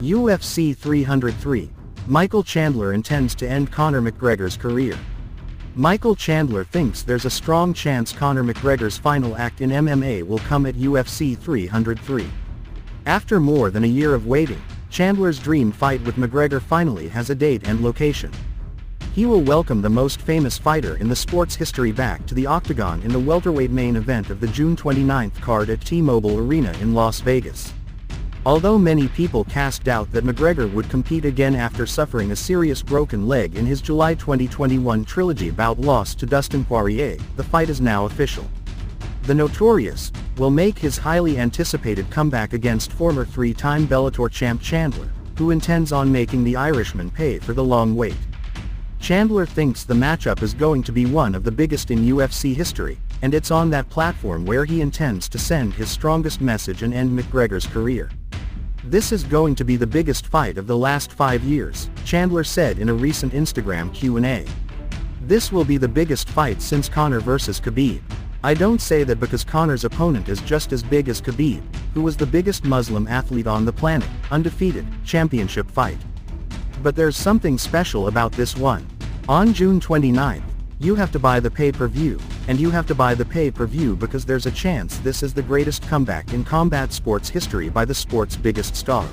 UFC 303. Michael Chandler intends to end Conor McGregor's career. Michael Chandler thinks there's a strong chance Conor McGregor's final act in MMA will come at UFC 303. After more than a year of waiting, Chandler's dream fight with McGregor finally has a date and location. He will welcome the most famous fighter in the sport's history back to the octagon in the welterweight main event of the June 29 card at T-Mobile Arena in Las Vegas. Although many people cast doubt that McGregor would compete again after suffering a serious broken leg in his July 2021 trilogy bout loss to Dustin Poirier, the fight is now official. The Notorious will make his highly anticipated comeback against former three-time Bellator champ Chandler, who intends on making the Irishman pay for the long wait. Chandler thinks the matchup is going to be one of the biggest in UFC history, and it's on that platform where he intends to send his strongest message and end McGregor's career. "This is going to be the biggest fight of the last 5 years," Chandler said in a recent Instagram Q&A. "This will be the biggest fight since Conor vs. Khabib. I don't say that because Conor's opponent is just as big as Khabib, who was the biggest Muslim athlete on the planet, undefeated, championship fight. But there's something special about this one. On June 29th, you have to buy the pay-per-view, and you have to buy the pay-per-view because there's a chance this is the greatest comeback in combat sports history by the sport's biggest star.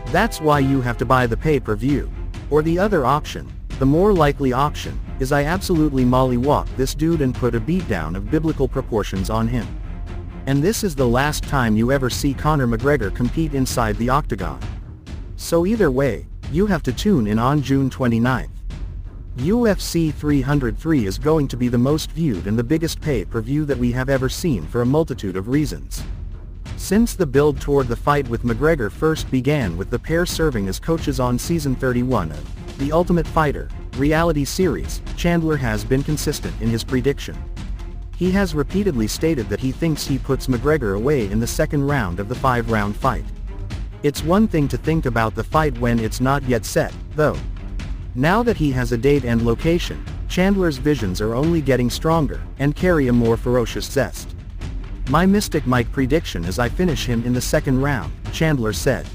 That's why you have to buy the pay-per-view. Or the other option, the more likely option, is I absolutely mollywop this dude and put a beatdown of biblical proportions on him. And this is the last time you ever see Conor McGregor compete inside the octagon. So either way, you have to tune in on June 29th. UFC 303 is going to be the most viewed and the biggest pay-per-view that we have ever seen for a multitude of reasons. Since the build toward the fight with McGregor first began with the pair serving as coaches on season 31 of The Ultimate Fighter reality series, Chandler has been consistent in his prediction. He has repeatedly stated that he thinks he puts McGregor away in the second round of the 5-round fight. It's one thing to think about the fight when it's not yet set, though. Now that he has a date and location, Chandler's visions are only getting stronger, and carry a more ferocious zest. "My Mystic Mike prediction is I finish him in the second round," Chandler said.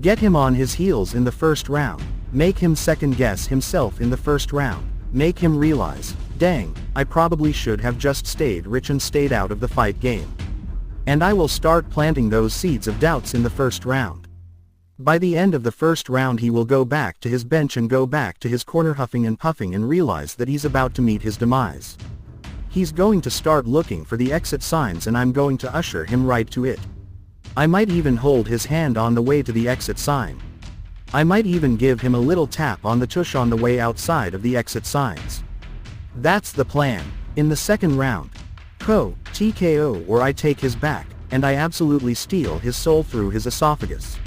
"Get him on his heels in the first round, make him second-guess himself in the first round, make him realize, dang, I probably should have just stayed rich and stayed out of the fight game. And I will start planting those seeds of doubts in the first round. By the end of the first round he will go back to his bench and go back to his corner huffing and puffing and realize that he's about to meet his demise. He's going to start looking for the exit signs and I'm going to usher him right to it. I might even hold his hand on the way to the exit sign. I might even give him a little tap on the tush on the way outside of the exit signs. That's the plan. In the second round, TKO or I take his back, and I absolutely steal his soul through his esophagus."